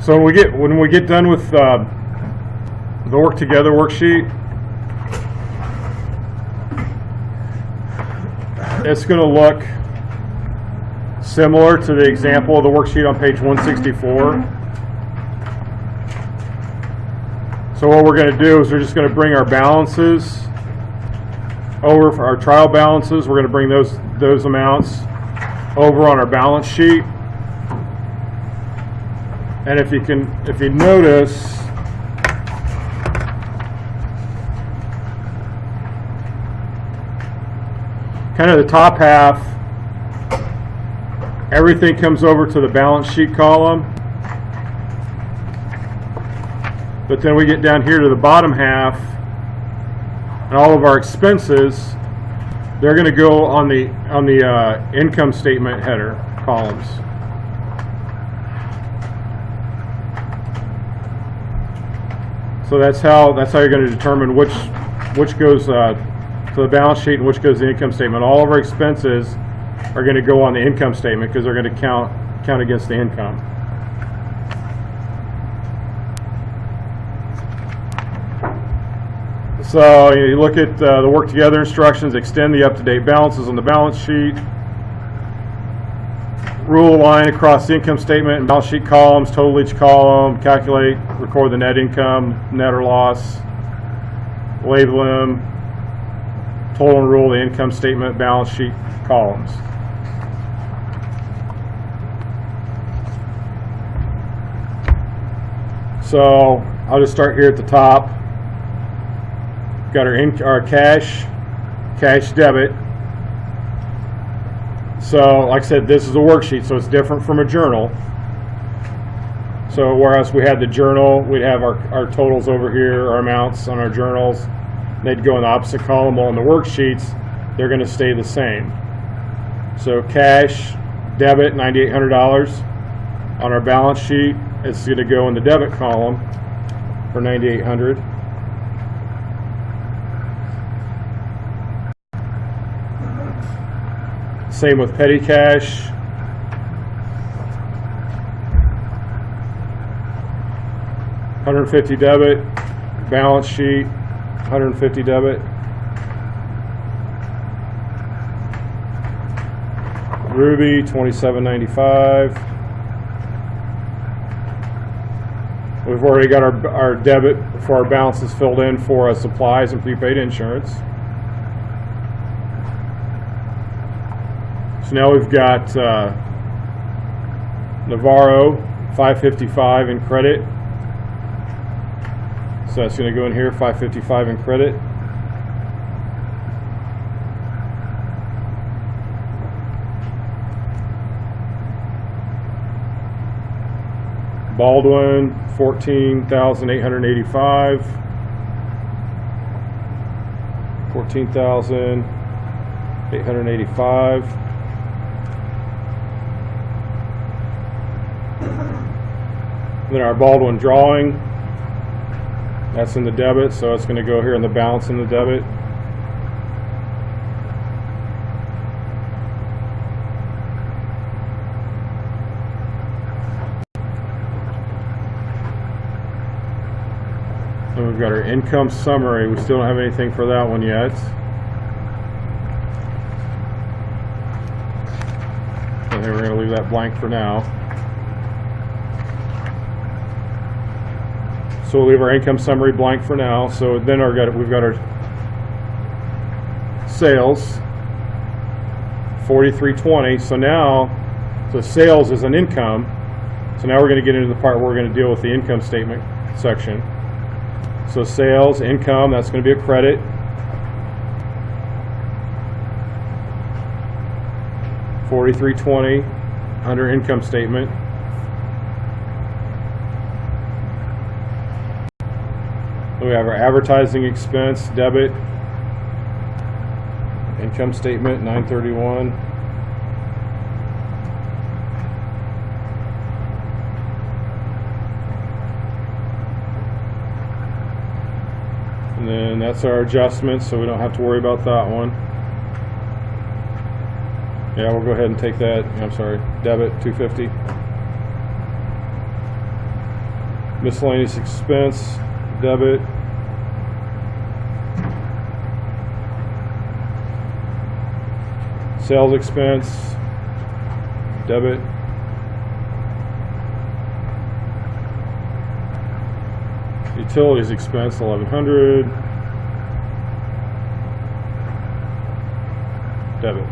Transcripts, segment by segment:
So when we get done with the work together worksheet, it's going to look similar to the example of the worksheet on page 164. So what we're going to do is we're just going to bring our balances over for our trial balances. We're going to bring those amounts over on our balance sheet. And if you notice, kind of the top half, everything comes over to the balance sheet column. But then we get down here to the bottom half, and all of our expenses, they're going to go on the income statement header columns. So that's how you're going to determine which goes to the balance sheet and which goes to the income statement. All of our expenses are going to go on the income statement because they're going to count against the income. So you look at the work together instructions, extend the up-to-date balances on the balance sheet, rule a line across the income statement and balance sheet columns, total each column, calculate, record the net income, net or loss, label them, total and rule the income statement, balance sheet columns. So I'll just start here at the top. Got our cash debit. So like I said, this is a worksheet, so it's different from a journal. So whereas we had the journal, we'd have our totals over here, our amounts on our journals. They'd go in the opposite column. Well, in the worksheets, they're going to stay the same. So cash debit, $9,800 on our balance sheet. It's going to go in the debit column for $9,800. Same with petty cash. $150 debit, balance sheet, $150 debit. Ruby, $27.95. We've already got our debit for our balances filled in for supplies and prepaid insurance. So now we've got Navarro, $555 in credit. So that's going to go in here, $555 in credit. Baldwin, $14,885. $14,885. Then our Baldwin drawing, that's in the debit, so it's going to go here in the balance in the debit. Then we've got our income summary. We still don't have anything for that one yet. I think we're going to leave that blank for now. So we'll leave our income summary blank for now. So then we've got our sales, $43.20. So now the sales is an income. So now we're going to get into the part where we're going to deal with the income statement section. So sales, income, that's going to be a credit. $43.20 under income statement. We have our advertising expense, debit, income statement, $931. And then that's our adjustments, so we don't have to worry about that one. Yeah, we'll go ahead and take that. I'm sorry, debit, $250. Miscellaneous expense, debit. Sales expense, debit. Utilities expense, 1100, debit.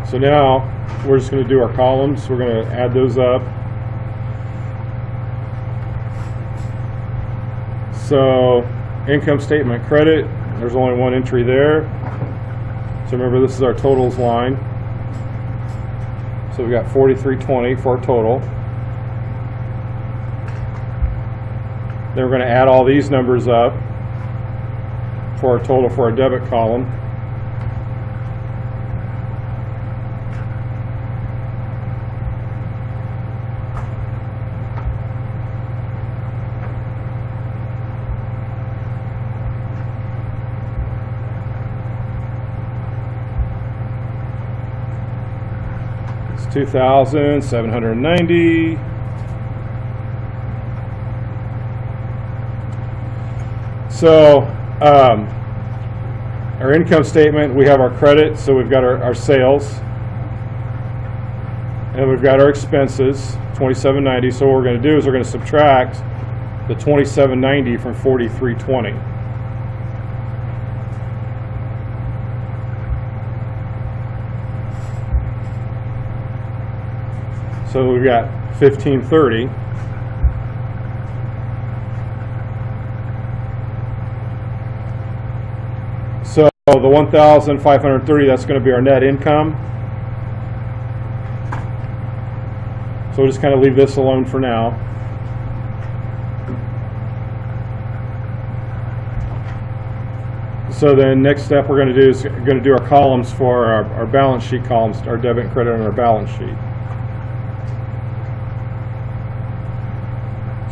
So now we're just going to do our columns. We're going to add those up. So income statement credit, there's only one entry there. So remember, this is our totals line. So we've got 4320 for our total. Then we're going to add all these numbers up for our total for our debit column. It's 2,790. So our income statement, we have our credit, so we've got our sales, and we've got our expenses, 2,790. So what we're going to do is we're going to subtract the 2,790 from 4,320. So we've got 1,530. So the 1,530, that's going to be our net income. So we'll just kind of leave this alone for now. So then next step we're going to do is going to do our columns for our balance sheet columns, our debit and credit on our balance sheet.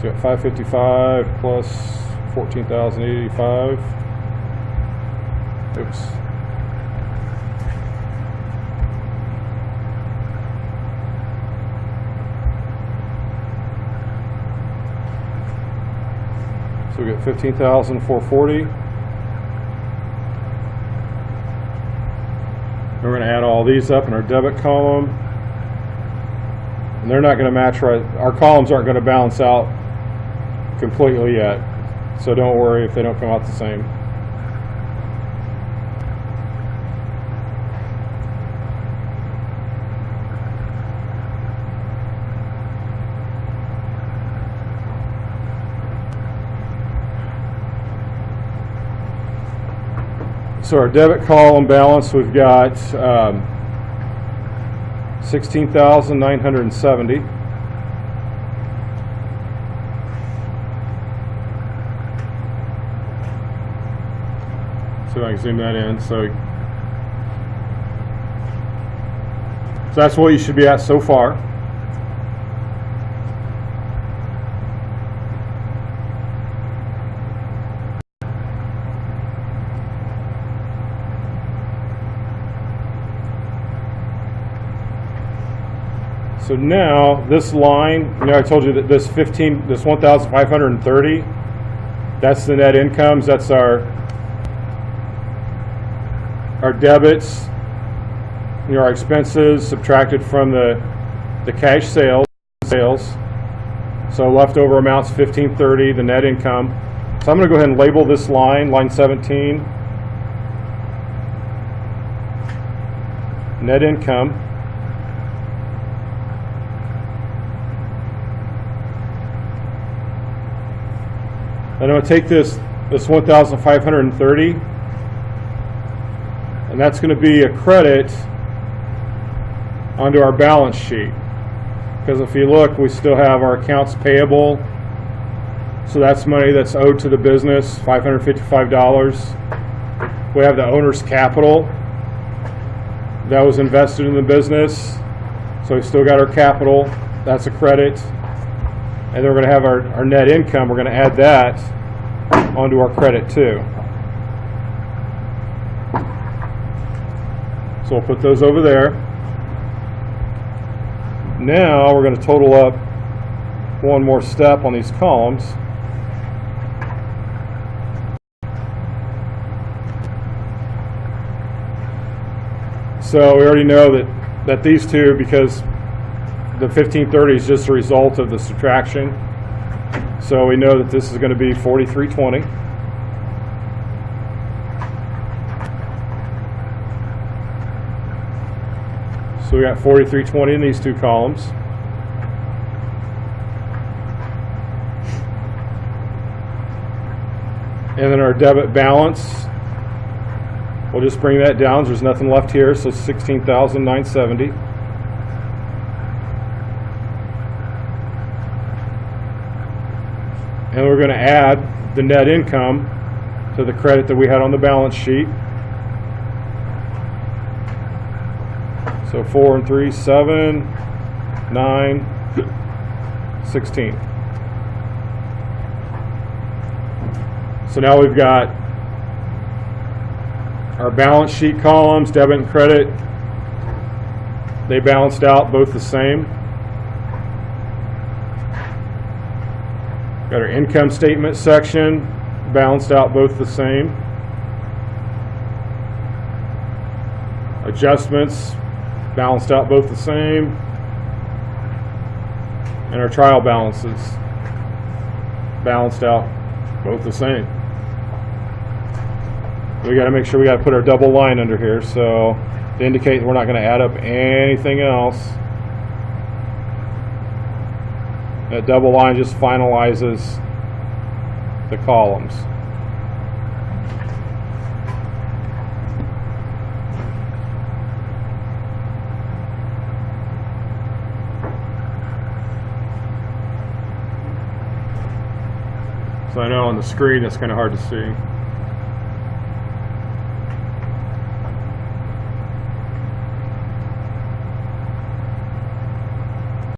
So we got 555 plus 14,085. Oops. So we got 15,440. We're going to add all these up in our debit column. And they're not going to match right. Our columns aren't going to balance out completely yet. So don't worry if they don't come out the same. So our debit column balance, we've got 16,970. So I can zoom that in. So that's what you should be at so far. So now this line, I told you that this 1,530, that's the net incomes. That's our debits, our expenses subtracted from the cash sales. So leftover amounts 1,530, the net income. So I'm going to go ahead and label this line 17, net income. And I'm going to take this 1,530, and that's going to be a credit onto our balance sheet. Because if you look, we still have our accounts payable. So that's money that's owed to the business, $555. We have the owner's capital that was invested in the business. So we still got our capital. That's a credit. And then we're going to have our net income. We're going to add that onto our credit too. So we'll put those over there. Now we're going to total up one more step on these columns. So we already know that these two, because the 1530 is just a result of the subtraction. So we know that this is going to be 4320. So we got 4320 in these two columns. And then our debit balance, we'll just bring that down. There's nothing left here, so 16,970. And we're going to add the net income to the credit that we had on the balance sheet. So 4 and 3, 7, 9, 16. So now we've got our balance sheet columns, debit and credit. They balanced out both the same. Got our income statement section, balanced out both the same. Adjustments, balanced out both the same. And our trial balances, balanced out both the same. We got to make sure we got to put our double line under here, so to indicate we're not going to add up anything else. That double line just finalizes the columns. So I know on the screen it's kind of hard to see.